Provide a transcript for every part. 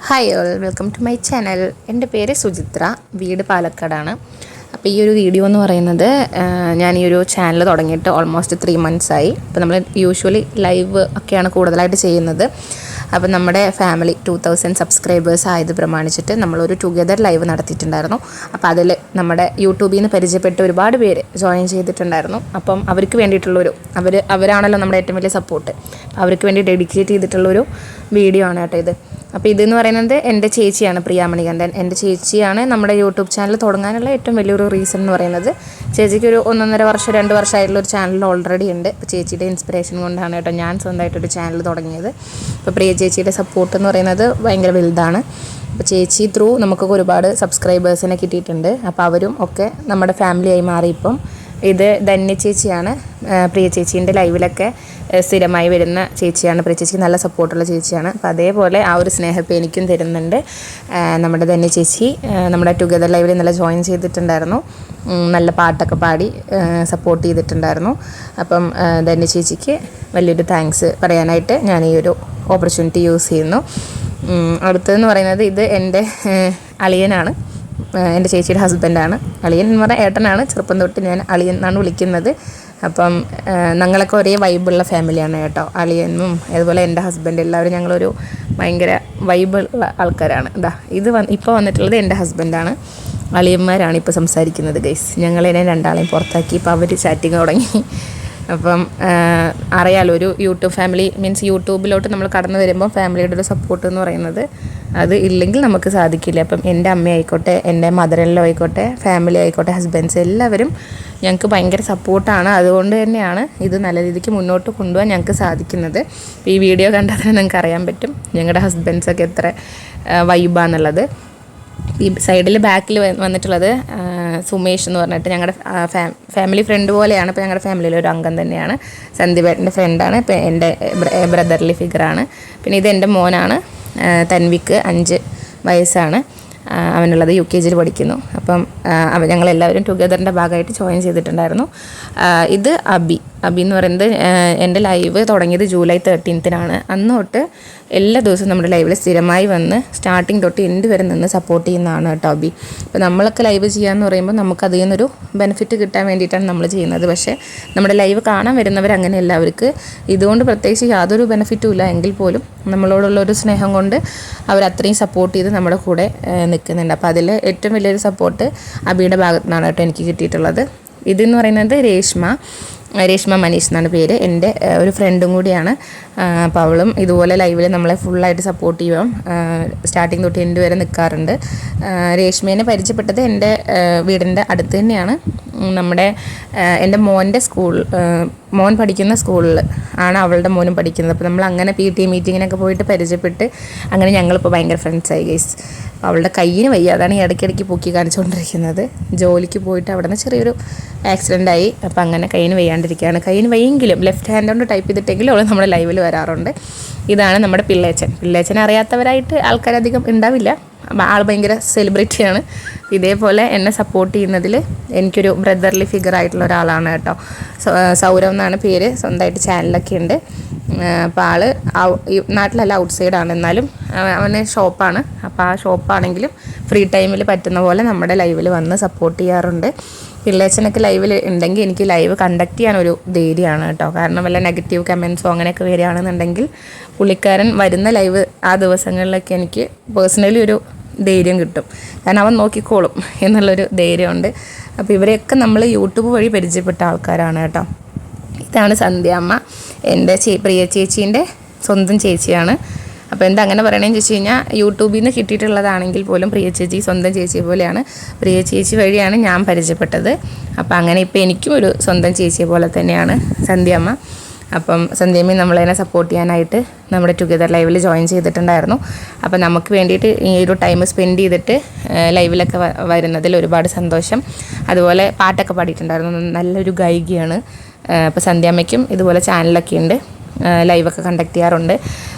Hi all, welcome to my channel. എൻ്റെ പേര് സുചിത്ര, വീട് പാലക്കാടാണ്. അപ്പോൾ ഈ ഒരു വീഡിയോ എന്ന് പറയുന്നത് ഞാൻ ഈ ഒരു ചാനൽ തുടങ്ങിയിട്ട് ഓൾമോസ്റ്റ് 3 months ആയി. അപ്പോൾ നമ്മൾ യൂഷ്വലി ലൈവ് ഒക്കെയാണ് കൂടുതലായിട്ട് ചെയ്യുന്നത്. അപ്പോൾ നമ്മുടെ ഫാമിലി 2000 സബ്സ്ക്രൈബേഴ്സ് ആയത് പ്രമാണിച്ചിട്ട് നമ്മളൊരു ടുഗെദർ ലൈവ് നടത്തിയിട്ടുണ്ടായിരുന്നു. അപ്പോൾ അതിൽ നമ്മുടെ യൂട്യൂബിൽ നിന്ന് പരിചയപ്പെട്ട ഒരുപാട് പേര് ജോയിൻ ചെയ്തിട്ടുണ്ടായിരുന്നു. അപ്പം അവർക്ക് വേണ്ടിയിട്ടുള്ളൊരു അവരാണല്ലോ നമ്മുടെ ഏറ്റവും വലിയ സപ്പോർട്ട്. അവർക്ക് വേണ്ടി ഡെഡിക്കേറ്റ് ചെയ്തിട്ടുള്ളൊരു വീഡിയോ ആണ് കേട്ടോ ഇത്. അപ്പോൾ ഇതെന്ന് പറയുന്നത് എൻ്റെ ചേച്ചിയാണ്, പ്രിയ മണികണ്ഠൻ. എൻ്റെ ചേച്ചിയാണ് നമ്മുടെ യൂട്യൂബ് ചാനൽ തുടങ്ങാനുള്ള ഏറ്റവും വലിയൊരു റീസൺ എന്ന് പറയുന്നത്. ചേച്ചിക്ക് ഒരു 1.5 വർഷം 2 വർഷമായിട്ടുള്ളൊരു ചാനൽ ഓൾറെഡി ഉണ്ട്. അപ്പോൾ ചേച്ചിയുടെ ഇൻസ്പിറേഷൻ കൊണ്ടാണ് കേട്ടോ ഞാൻ സ്വന്തമായിട്ടൊരു ചാനൽ തുടങ്ങിയത്. അപ്പോൾ പ്രിയ ചേച്ചിയുടെ സപ്പോർട്ട് എന്ന് പറയുന്നത് ഭയങ്കര വലുതാണ്. അപ്പോൾ ചേച്ചി ത്രൂ നമുക്കൊക്കെ ഒരുപാട് സബ്സ്ക്രൈബേഴ്സിനെ കിട്ടിയിട്ടുണ്ട്. അപ്പോൾ അവരും ഒക്കെ നമ്മുടെ ഫാമിലിയായി മാറി. ഇപ്പം ഇത് ധന്യ ചേച്ചിയാണ്, പ്രിയ ചേച്ചീൻ്റെ ലൈവിലൊക്കെ സ്ഥിരമായി വരുന്ന ചേച്ചിയാണ്. പ്രിയ ചേച്ചിക്ക് നല്ല സപ്പോർട്ടുള്ള ചേച്ചിയാണ്. അപ്പോൾ അതേപോലെ ആ ഒരു സ്നേഹം ഇപ്പോൾ എനിക്കും തരുന്നുണ്ട്. നമ്മുടെ ധന്യ ചേച്ചി നമ്മുടെ ടുഗെദർ ലൈവിൽ നല്ല ജോയിൻ ചെയ്തിട്ടുണ്ടായിരുന്നു. നല്ല പാട്ടൊക്കെ പാടി സപ്പോർട്ട് ചെയ്തിട്ടുണ്ടായിരുന്നു. അപ്പം ധന്യ ചേച്ചിക്ക് വലിയൊരു താങ്ക്സ് പറയാനായിട്ട് ഞാൻ ഈ ഒരു ഓപ്പർച്യൂണിറ്റി യൂസ് ചെയ്യുന്നു. അടുത്തതെന്ന് പറയുന്നത് ഇത് എൻ്റെ അളിയനാണ്, എൻ്റെ ചേച്ചിയുടെ ഹസ്ബൻഡാണ്. അളിയൻ എന്ന് പറഞ്ഞാൽ ഏട്ടനാണ്. ചെറുപ്പം തൊട്ട് ഞാൻ അളിയൻ എന്നാണ് വിളിക്കുന്നത്. അപ്പം ഞങ്ങളൊക്കെ ഒരേ വൈബുള്ള ഫാമിലിയാണ് കേട്ടോ. അളിയനും അതുപോലെ എൻ്റെ ഹസ്ബൻഡ് എല്ലാവരും ഞങ്ങളൊരു ഭയങ്കര വൈബുള്ള ആൾക്കാരാണ്. ഇത് ഇപ്പോൾ വന്നിട്ടുള്ളത് എൻ്റെ ഹസ്ബൻഡാണ്. അളിയന്മാരാണ് ഇപ്പോൾ സംസാരിക്കുന്നത് ഗൈസ്. ഞങ്ങളതിനെ 2 പുറത്താക്കി. ഇപ്പോൾ അവർ ചാറ്റിങ് തുടങ്ങി. അപ്പം അറിയാലോ, ഒരു യൂട്യൂബ് ഫാമിലി മീൻസ് യൂട്യൂബിലോട്ട് നമ്മൾ കടന്നു വരുമ്പോൾ ഫാമിലിയുടെ ഒരു സപ്പോർട്ട് എന്ന് പറയുന്നത് അത് ഇല്ലെങ്കിൽ നമുക്ക് സാധിക്കില്ല. അപ്പം എൻ്റെ അമ്മ ആയിക്കോട്ടെ, എൻ്റെ മദറെല്ലോ ആയിക്കോട്ടെ, ഫാമിലി ആയിക്കോട്ടെ, ഹസ്ബൻഡ്സ് എല്ലാവരും ഞങ്ങൾക്ക് ഭയങ്കര സപ്പോർട്ടാണ്. അതുകൊണ്ട് തന്നെയാണ് ഇത് നല്ല രീതിക്ക് മുന്നോട്ട് കൊണ്ടുപോകാൻ ഞങ്ങൾക്ക് സാധിക്കുന്നത്. ഈ വീഡിയോ കണ്ടാൽ തന്നെ നിങ്ങൾക്ക് അറിയാൻ പറ്റും ഞങ്ങളുടെ ഹസ്ബൻഡ്സൊക്കെ എത്ര വൈബാന്നുള്ളത്. ഈ സൈഡിൽ ബാക്കിൽ വന്നിട്ടുള്ളത് സുമേഷ് എന്ന് പറഞ്ഞിട്ട് ഞങ്ങളുടെ ഫാമിലി ഫ്രണ്ട് പോലെയാണ്. ഇപ്പോൾ ഞങ്ങളുടെ ഫാമിലിയിലെ ഒരു അംഗം തന്നെയാണ്. സന്ദീപേട്ടൻ്റെ ഫ്രണ്ടാണ്. ഇപ്പോൾ എൻ്റെ ബ്രദർലി ഫിഗറാണ്. പിന്നെ ഇത് എൻ്റെ മോനാണ്, തൻവിക്ക് 5 വയസ്സാണ്. അവനുള്ളത് UKG പഠിക്കുന്നു. അപ്പം ഞങ്ങളെല്ലാവരും ടുഗെദറിൻ്റെ ഭാഗമായിട്ട് ജോയിൻ ചെയ്തിട്ടുണ്ടായിരുന്നു. ഇത് അബി എന്ന് പറയുന്നത് എൻ്റെ ലൈവ് തുടങ്ങിയത് ജൂലൈ 13th അന്ന് തൊട്ട് എല്ലാ ദിവസവും നമ്മുടെ ലൈവിൽ സ്ഥിരമായി വന്ന് സ്റ്റാർട്ടിങ് തൊട്ട് എൻഡ് വരെ നിന്ന് സപ്പോർട്ട് ചെയ്യുന്നതാണ് കേട്ടോ അബി. അപ്പോൾ നമ്മളൊക്കെ ലൈവ് ചെയ്യാമെന്ന് പറയുമ്പോൾ നമുക്ക് അതിൽ നിന്നൊരു ബെനിഫിറ്റ് കിട്ടാൻ വേണ്ടിയിട്ടാണ് നമ്മൾ ചെയ്യുന്നത്. പക്ഷേ നമ്മുടെ ലൈവ് കാണാൻ വരുന്നവർ അങ്ങനെ എല്ലാവർക്ക് ഇതുകൊണ്ട് പ്രത്യേകിച്ച് യാതൊരു ബെനിഫിറ്റും ഇല്ല. എങ്കിൽ പോലും നമ്മളോടുള്ളൊരു സ്നേഹം കൊണ്ട് അവരത്രയും സപ്പോർട്ട് ചെയ്ത് നമ്മുടെ കൂടെ നിൽക്കുന്നുണ്ട്. അപ്പോൾ അതിൽ ഏറ്റവും വലിയൊരു സപ്പോർട്ട് അബിയുടെ ഭാഗത്തു നിന്നാണ് കേട്ടോ എനിക്ക് കിട്ടിയിട്ടുള്ളത്. ഇതെന്ന് പറയുന്നത് രേഷ്മ മനീഷ് എന്നാണ് പേര്. എൻ്റെ ഒരു ഫ്രണ്ടും കൂടിയാണ്. അപ്പോൾ അവളും ഇതുപോലെ ലൈവിൽ നമ്മളെ ഫുള്ളായിട്ട് സപ്പോർട്ട് ചെയ്യുക, സ്റ്റാർട്ടിങ് തൊട്ട് എൻഡ് വരെ നിൽക്കാറുണ്ട്. രേഷ്മേനെ പരിചയപ്പെട്ടത് എൻ്റെ വീടിൻ്റെ അടുത്ത് തന്നെയാണ്. എൻ്റെ മോൻ്റെ മോൻ പഠിക്കുന്ന സ്കൂളിൽ ആണ് അവളുടെ മോനും പഠിക്കുന്നത്. അപ്പോൾ നമ്മൾ അങ്ങനെ PT മീറ്റിങ്ങിനൊക്കെ പോയിട്ട് പരിചയപ്പെട്ട് അങ്ങനെ ഞങ്ങളിപ്പോൾ ഭയങ്കര ഫ്രണ്ട്സായി ഗൈസ്. അവളുടെ കയ്യിന് വയ്യ, അതാണ് ഈ ഇടയ്ക്കിടയ്ക്ക് പൊക്കി കാണിച്ചുകൊണ്ടിരിക്കുന്നത്. ജോലിക്ക് പോയിട്ട് അവിടെ നിന്ന് ചെറിയൊരു ആക്സിഡൻ്റ് ആയി. അപ്പോൾ അങ്ങനെ കയ്യിന് വയ്യാണ്ടിരിക്കുകയാണ്. കയ്യിന് വയ്യെങ്കിലും ലെഫ്റ്റ് ഹാൻഡ് കൊണ്ട് ടൈപ്പ് ചെയ്തിട്ടെങ്കിലും അവൾ നമ്മുടെ ലൈവിൽ വരാറുണ്ട്. ഇതാണ് നമ്മുടെ പിള്ളേച്ചൻ അറിയാത്തവരായിട്ട് ആൾക്കാരധികം ഉണ്ടാവില്ല. ആൾ ഭയങ്കര സെലിബ്രിറ്റിയാണ്. ഇതേപോലെ എന്നെ സപ്പോർട്ട് ചെയ്യുന്നതിൽ എനിക്കൊരു ബ്രദർലി ഫിഗർ ആയിട്ടുള്ള ഒരാളാണ് കേട്ടോ. സൗരവ് എന്നാണ് പേര്. സ്വന്തമായിട്ട് ചാനലൊക്കെ ഉണ്ട്. അപ്പോൾ ആൾ നാട്ടിലല്ല, ഔട്ട് സൈഡാണ്. എന്നാലും അവന് ഷോപ്പാണ്. അപ്പോൾ ആ ഷോപ്പാണെങ്കിലും ഫ്രീ ടൈമിൽ പറ്റുന്ന പോലെ നമ്മുടെ ലൈവിൽ വന്ന് സപ്പോർട്ട് ചെയ്യാറുണ്ട്. പിള്ളേച്ചനൊക്കെ ലൈവിൽ ഉണ്ടെങ്കിൽ എനിക്ക് ലൈവ് കണ്ടക്ട് ചെയ്യാനൊരു ധൈര്യമാണ് കേട്ടോ. കാരണം വല്ല നെഗറ്റീവ് കമൻസോ അങ്ങനെയൊക്കെ വരികയാണെന്നുണ്ടെങ്കിൽ പുള്ളിക്കാരൻ വരുന്ന ലൈവ് ആ ദിവസങ്ങളിലൊക്കെ എനിക്ക് പേഴ്സണലി ഒരു ധൈര്യം കിട്ടും. കാരണം അവൻ നോക്കിക്കോളും എന്നുള്ളൊരു ധൈര്യമുണ്ട്. അപ്പോൾ ഇവരെയൊക്കെ നമ്മൾ യൂട്യൂബ് വഴി പരിചയപ്പെട്ട ആൾക്കാരാണ് കേട്ടോ. ഇതാണ് സന്ധ്യാമ്മ, എൻ്റെ പ്രിയ ചേച്ചീൻ്റെ സ്വന്തം ചേച്ചിയാണ്. അപ്പോൾ എന്താ അങ്ങനെ പറയണമെന്ന് ചോദിച്ചു കഴിഞ്ഞാൽ യൂട്യൂബിൽ നിന്ന് കിട്ടിയിട്ടുള്ളതാണെങ്കിൽ പോലും പ്രിയ ചേച്ചി സ്വന്തം ചേച്ചി പോലെയാണ്. പ്രിയ ചേച്ചി വഴിയാണ് ഞാൻ പരിചയപ്പെട്ടത്. അപ്പോൾ അങ്ങനെ ഇപ്പോൾ എനിക്കും ഒരു സ്വന്തം ചേച്ചിയെ പോലെ തന്നെയാണ് സന്ധ്യാമ്മ. അപ്പം സന്ധ്യമ്മ നമ്മളതിനെ സപ്പോർട്ട് ചെയ്യാനായിട്ട് നമ്മുടെ ടുഗെദർ ലൈവിൽ ജോയിൻ ചെയ്തിട്ടുണ്ടായിരുന്നു. അപ്പോൾ നമുക്ക് വേണ്ടിയിട്ട് ഈ ഒരു ടൈം സ്പെൻഡ് ചെയ്തിട്ട് ലൈവിലൊക്കെ വരുന്നതിൽ ഒരുപാട് സന്തോഷം. അതുപോലെ പാട്ടൊക്കെ പാടിയിട്ടുണ്ടായിരുന്നു. നല്ലൊരു ഗായികയാണ്. അപ്പോൾ സന്ധ്യാമ്മയ്ക്കും ഇതുപോലെ ചാനലൊക്കെ ഉണ്ട്. ലൈവൊക്കെ കണ്ടക്ട് ചെയ്യാറുണ്ട്.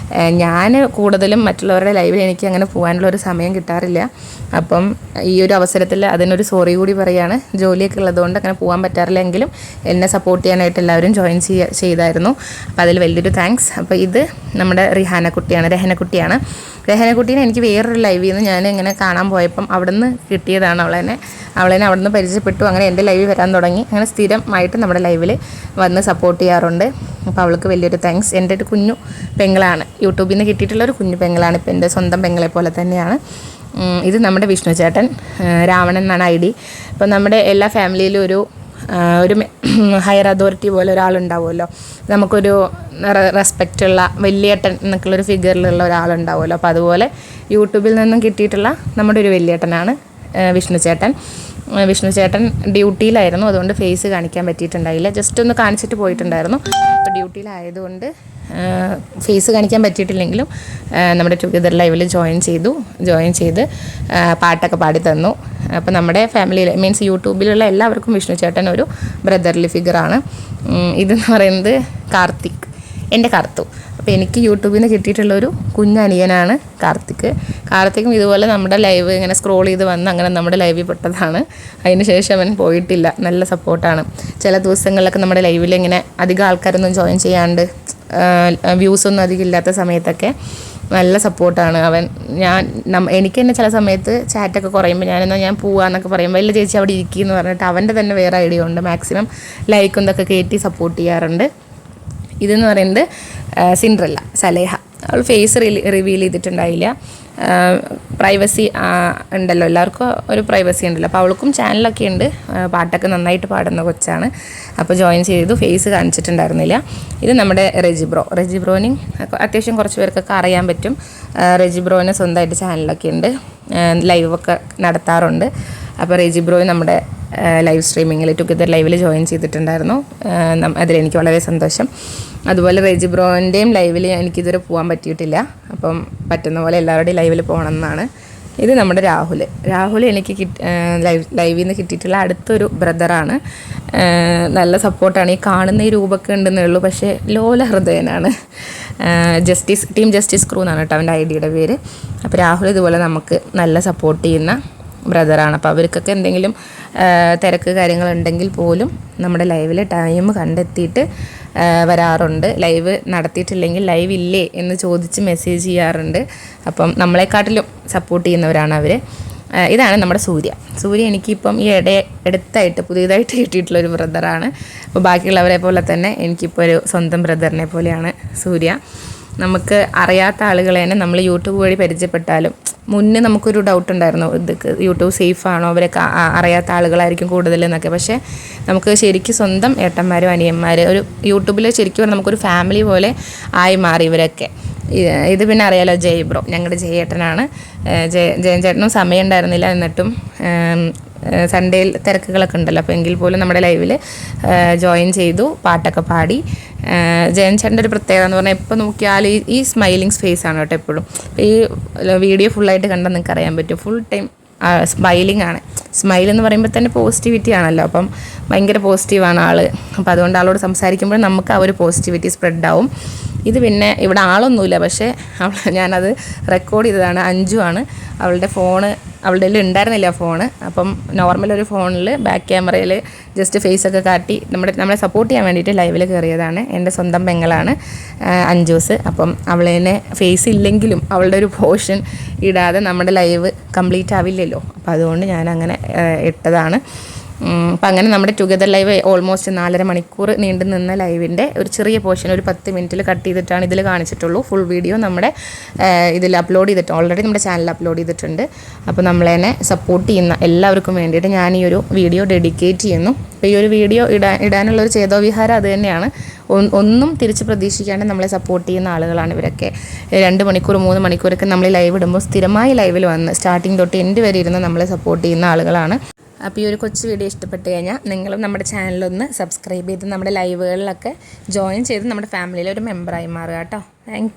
ഞാൻ കൂടുതലും മറ്റുള്ളവരുടെ ലൈവിൽ എനിക്ക് അങ്ങനെ പോകാനുള്ളൊരു സമയം കിട്ടാറില്ല. അപ്പം ഈ ഒരു അവസരത്തിൽ അതിനൊരു സോറി കൂടി പറയുകയാണ്. ജോലിയൊക്കെ ഉള്ളതുകൊണ്ട് അങ്ങനെ പോകാൻ പറ്റാറില്ല, എങ്കിലും എന്നെ സപ്പോർട്ട് ചെയ്യാനായിട്ട് എല്ലാവരും ജോയിൻ ചെയ്തായിരുന്നു. അപ്പോൾ അതിൽ വലിയൊരു താങ്ക്സ്. അപ്പോൾ ഇത് നമ്മുടെ രഹനക്കുട്ടിയാണ്. രഹനക്കുട്ടീനെ എനിക്ക് വേറൊരു ലൈവിൽ നിന്ന് ഞാൻ ഇങ്ങനെ കാണാൻ പോയപ്പം അവിടെ നിന്ന് കിട്ടിയതാണ്. അവളെന്നെ അവിടെ നിന്ന് പരിചയപ്പെട്ടു. അങ്ങനെ എൻ്റെ ലൈവിൽ വരാൻ തുടങ്ങി. അങ്ങനെ സ്ഥിരമായിട്ട് നമ്മുടെ ലൈവിൽ വന്ന് സപ്പോർട്ട് ചെയ്യാറുണ്ട്. അപ്പോൾ അവൾക്ക് വലിയൊരു താങ്ക്സ്. എൻ്റെ ഒരു കുഞ്ഞു പെങ്ങളാണ്, യൂട്യൂബിൽ നിന്ന് കിട്ടിയിട്ടുള്ളൊരു കുഞ്ഞു പെങ്ങളാണ്. ഇപ്പോൾ എൻ്റെ സ്വന്തം പെങ്ങളെ പോലെ തന്നെയാണ്. ഇത് നമ്മുടെ വിഷ്ണു ചേട്ടൻ, രാവണൻ എന്നാണ് ID. അപ്പോൾ നമ്മുടെ എല്ലാ ഫാമിലിയിലും ഒരു ഹയർ അതോറിറ്റി പോലെ ഒരാളുണ്ടാവുമല്ലോ, നമുക്കൊരു റെസ്പെക്റ്റുള്ള വലിയേട്ടൻ എന്നൊക്കെയുള്ളൊരു ഫിഗറിലുള്ള ഒരാളുണ്ടാവുമല്ലോ. അപ്പോൾ അതുപോലെ യൂട്യൂബിൽ നിന്നും കിട്ടിയിട്ടുള്ള നമ്മുടെ ഒരു വലിയേട്ടനാണ് വിഷ്ണു ചേട്ടൻ ഡ്യൂട്ടിയിലായിരുന്നു, അതുകൊണ്ട് ഫേസ് കാണിക്കാൻ പറ്റിയിട്ടുണ്ടായില്ല. ജസ്റ്റ് ഒന്ന് കാണിച്ചിട്ട് പോയിട്ടുണ്ടായിരുന്നു. അപ്പോൾ ഡ്യൂട്ടിയിലായതുകൊണ്ട് ഫേസ് കാണിക്കാൻ പറ്റിയിട്ടില്ലെങ്കിലും നമ്മുടെ ടുഗദർ ലൈവിൽ ജോയിൻ ചെയ്ത് പാട്ടൊക്കെ പാടി തന്നു. അപ്പോൾ നമ്മുടെ ഫാമിലിയിൽ മീൻസ് യൂട്യൂബിലുള്ള എല്ലാവർക്കും വിഷ്ണു ചേട്ടൻ ഒരു ബ്രദർലി ഫിഗറാണ്. ഇതെന്ന് പറയുന്നത് എൻ്റെ കാർത്തു. അപ്പോൾ എനിക്ക് യൂട്യൂബിൽ നിന്ന് കിട്ടിയിട്ടുള്ളൊരു കുഞ്ഞനിയനാണ് കാർത്തിക്കും ഇതുപോലെ നമ്മുടെ ലൈവ് ഇങ്ങനെ സ്ക്രോൾ ചെയ്ത് വന്ന് അങ്ങനെ നമ്മുടെ ലൈവിൽ പെട്ടതാണ്. അതിന് ശേഷം അവൻ പോയിട്ടില്ല. നല്ല സപ്പോർട്ടാണ്. ചില ദിവസങ്ങളിലൊക്കെ നമ്മുടെ ലൈവിൽ ഇങ്ങനെ അധികം ആൾക്കാരൊന്നും ജോയിൻ ചെയ്യാണ്ട് വ്യൂസൊന്നും അധികം ഇല്ലാത്ത സമയത്തൊക്കെ നല്ല സപ്പോർട്ടാണ് അവൻ. എനിക്ക് തന്നെ ചില സമയത്ത് ചാറ്റൊക്കെ കുറയുമ്പോൾ ഞാൻ പോവാന്നൊക്കെ പറയുമ്പോൾ വലിയ ചേച്ചി അവിടെ ഇരിക്കുമെന്ന് പറഞ്ഞിട്ട് അവൻ്റെ തന്നെ വേറെ ഐഡിയ ഉണ്ട്. മാക്സിമം ലൈക്കും ഇതൊക്കെ കയറ്റി സപ്പോർട്ട് ചെയ്യാറുണ്ട്. ഇതെന്ന് പറയുന്നത് സിൻഡ്രല്ല സലേഹ. അവൾ ഫേസ് റിവീൽ ചെയ്തിട്ടുണ്ടായില്ല. പ്രൈവസി ഉണ്ടല്ലോ, എല്ലാവർക്കും ഒരു പ്രൈവസി ഉണ്ടല്ലോ. അപ്പോൾ അവൾക്കും ചാനലൊക്കെ ഉണ്ട്, പാട്ടൊക്കെ നന്നായിട്ട് പാടുന്ന കൊച്ചാണ്. അപ്പോൾ ജോയിൻ ചെയ്തു, ഫേസ് കാണിച്ചിട്ടുണ്ടായിരുന്നില്ല. ഇത് നമ്മുടെ റെജിബ്രോനും അത്യാവശ്യം കുറച്ച് പേർക്കൊക്കെ അറിയാൻ പറ്റും. റെജിബ്രോന് സ്വന്തമായിട്ട് ചാനലൊക്കെ ഉണ്ട്, ലൈവൊക്കെ നടത്താറുണ്ട്. അപ്പോൾ റെജിബ്രോയും നമ്മുടെ ലൈവ് സ്ട്രീമിങ്ങിൽ ടുഗദർ ലൈവിൽ ജോയിൻ ചെയ്തിട്ടുണ്ടായിരുന്നു. അതിലെനിക്ക് വളരെ സന്തോഷം. അതുപോലെ റെജിബ്രോൻ്റെയും ലൈവിൽ എനിക്കിതുവരെ പോകാൻ പറ്റിയിട്ടില്ല. അപ്പം പറ്റുന്ന പോലെ എല്ലാവരുടെയും ലൈവിൽ പോകണം എന്നാണ്. ഇത് നമ്മുടെ രാഹുൽ എനിക്ക് ലൈവിൽ നിന്ന് കിട്ടിയിട്ടുള്ള അടുത്തൊരു ബ്രദറാണ്. നല്ല സപ്പോർട്ടാണ്. ഈ കാണുന്ന ഈ രൂപമൊക്കെ ഉണ്ടെന്നേ ഉള്ളൂ, പക്ഷേ ലോല ഹൃദയനാണ്. ടീം ജസ്റ്റിസ് ക്രൂ എന്നാണ് കേട്ടോ അവൻ്റെ IDയുടെ പേര്. അപ്പോൾ രാഹുൽ ഇതുപോലെ നമുക്ക് നല്ല സപ്പോർട്ട് ചെയ്യുന്ന ബ്രദറാണ്. അപ്പോൾ അവർക്കൊക്കെ എന്തെങ്കിലും തിരക്ക് കാര്യങ്ങളുണ്ടെങ്കിൽ പോലും നമ്മുടെ ലൈവിൽ ടൈം കണ്ടെത്തിയിട്ട് വരാറുണ്ട്. ലൈവ് നടത്തിയിട്ടില്ലെങ്കിൽ ലൈവ് ഇല്ലേ എന്ന് ചോദിച്ച് മെസ്സേജ് ചെയ്യാറുണ്ട്. അപ്പം നമ്മളെക്കാട്ടിലും സപ്പോർട്ട് ചെയ്യുന്നവരാണ് അവർ. ഇതാണ് നമ്മുടെ സൂര്യ എനിക്കിപ്പം ഈ അടുത്തായിട്ട് പുതിയതായിട്ട് കിട്ടിയിട്ടുള്ളൊരു ബ്രദറാണ്. അപ്പോൾ ബാക്കിയുള്ളവരെ പോലെ തന്നെ എനിക്കിപ്പോൾ ഒരു സ്വന്തം ബ്രദറിനെ പോലെയാണ് സൂര്യ. നമുക്ക് അറിയാത്ത ആളുകളെ തന്നെ നമ്മൾ യൂട്യൂബ് വഴി പരിചയപ്പെട്ടാലും മുന്നേ നമുക്കൊരു ഡൗട്ട് ഉണ്ടായിരുന്നു, ഇത് യൂട്യൂബ് സേഫാണോ, അവരൊക്കെ അറിയാത്ത ആളുകളായിരിക്കും കൂടുതലെന്നൊക്കെ. പക്ഷേ നമുക്ക് ശരിക്കും സ്വന്തം ഏട്ടന്മാരും അനിയന്മാർ ഒരു യൂട്യൂബിൽ ശരിക്കും നമുക്കൊരു ഫാമിലി പോലെ ആയി മാറി ഇവരൊക്കെ. ഇത് പിന്നെ അറിയാലോ ഞങ്ങളുടെ ജയേട്ടനാണ്. ജയൻ ചേട്ടനും സമയം ഉണ്ടായിരുന്നില്ല, എന്നിട്ടും സൺഡേയിൽ തിരക്കുകളൊക്കെ ഉണ്ടല്ലോ. അപ്പോൾ എങ്കിൽ പോലും നമ്മുടെ ലൈവിൽ ജോയിൻ ചെയ്തു, പാട്ടൊക്കെ പാടി. ജയൻ ചേട്ടൻ്റെ ഒരു പ്രത്യേകത എന്ന് പറഞ്ഞാൽ എപ്പോൾ നോക്കിയാലും ഈ സ്മൈലിങ് ഫേസ് ആണ് കേട്ടോ എപ്പോഴും. ഈ വീഡിയോ ഫുള്ളായിട്ട് കണ്ടാൽ നിങ്ങൾക്ക് അറിയാൻ പറ്റും, ഫുൾ ടൈം സ്മൈലിംഗ് ആണ്. സ്മൈൽ എന്ന് പറയുമ്പോൾ തന്നെ പോസിറ്റിവിറ്റി ആണല്ലോ. അപ്പം ഭയങ്കര പോസിറ്റീവാണ് ആൾ. അപ്പോൾ അതുകൊണ്ട് ആളോട് സംസാരിക്കുമ്പോൾ നമുക്ക് ആ ഒരു പോസിറ്റിവിറ്റി സ്പ്രെഡാവും. ഇത് പിന്നെ ഇവിടെ ആളൊന്നുമില്ല, പക്ഷേ ഞാനത് റെക്കോർഡ് ചെയ്തതാണ്. അഞ്ജു ആണ് അവളുടെ ഫോണ്, അവളുടെ കയ്യിൽ ഉണ്ടായിരുന്നില്ല ഫോണ്. അപ്പം നോർമൽ ഒരു ഫോണിൽ ബാക്ക് ക്യാമറയിൽ ജസ്റ്റ് ഫേസൊക്കെ കാട്ടി നമ്മളെ സപ്പോർട്ട് ചെയ്യാൻ വേണ്ടിയിട്ട് ലൈവിൽ കയറിയതാണ്. എൻ്റെ സ്വന്തം പെങ്ങളാണ് അഞ്ജൂസ്. അപ്പം അവളെന്നെ ഫേസ് ഇല്ലെങ്കിലും അവളുടെ ഒരു പോർഷൻ ഇടാതെ നമ്മുടെ ലൈവ് കംപ്ലീറ്റ് ആവില്ലല്ലോ. അപ്പോൾ അതുകൊണ്ട് ഞാനങ്ങനെ ഇട്ടതാണ്. അപ്പം അങ്ങനെ നമ്മുടെ ടുഗദർ ലൈവ് ഓൾമോസ്റ്റ് 4.5 മണിക്കൂർ നീണ്ടു നിന്ന ലൈവിൻ്റെ ഒരു ചെറിയ പോർഷൻ ഒരു 10 മിനിറ്റിൽ കട്ട് ചെയ്തിട്ടാണ് ഇതിൽ കാണിച്ചിട്ടുള്ളൂ. ഫുൾ വീഡിയോ നമ്മുടെ ഇതിൽ അപ്ലോഡ് ചെയ്തിട്ട് ഓൾറെഡി നമ്മുടെ ചാനലിൽ അപ്ലോഡ് ചെയ്തിട്ടുണ്ട്. അപ്പോൾ നമ്മളെന്നെ സപ്പോർട്ട് ചെയ്യുന്ന എല്ലാവർക്കും വേണ്ടിയിട്ട് ഞാൻ ഈ ഒരു വീഡിയോ ഡെഡിക്കേറ്റ് ചെയ്യുന്നു. അപ്പോൾ ഈ ഒരു വീഡിയോ ഇടാനുള്ളൊരു ചേതോവിഹാരം അത് തന്നെയാണ്. ഒന്നും തിരിച്ച് പ്രതീക്ഷിക്കാണ്ട് നമ്മളെ സപ്പോർട്ട് ചെയ്യുന്ന ആളുകളാണ് ഇവരൊക്കെ. 2 മണിക്കൂർ 3 മണിക്കൂറൊക്കെ നമ്മൾ ലൈവ് ഇടുമ്പോൾ സ്ഥിരമായി ലൈവിൽ വന്ന് സ്റ്റാർട്ടിങ് തൊട്ട് എൻഡ് വരെ ഇരുന്ന് നമ്മളെ സപ്പോർട്ട് ചെയ്യുന്ന ആളുകളാണ്. അപ്പോൾ ഈ ഒരു കൊച്ചു വീഡിയോ ഇഷ്ടപ്പെട്ട് കഴിഞ്ഞാൽ നിങ്ങളും നമ്മുടെ ചാനലൊന്ന് സബ്സ്ക്രൈബ് ചെയ്ത് നമ്മുടെ ലൈവുകളിലൊക്കെ ജോയിൻ ചെയ്ത് നമ്മുടെ ഫാമിലിയിലെ ഒരു മെമ്പറായി മാറുക കേട്ടോ. താങ്ക്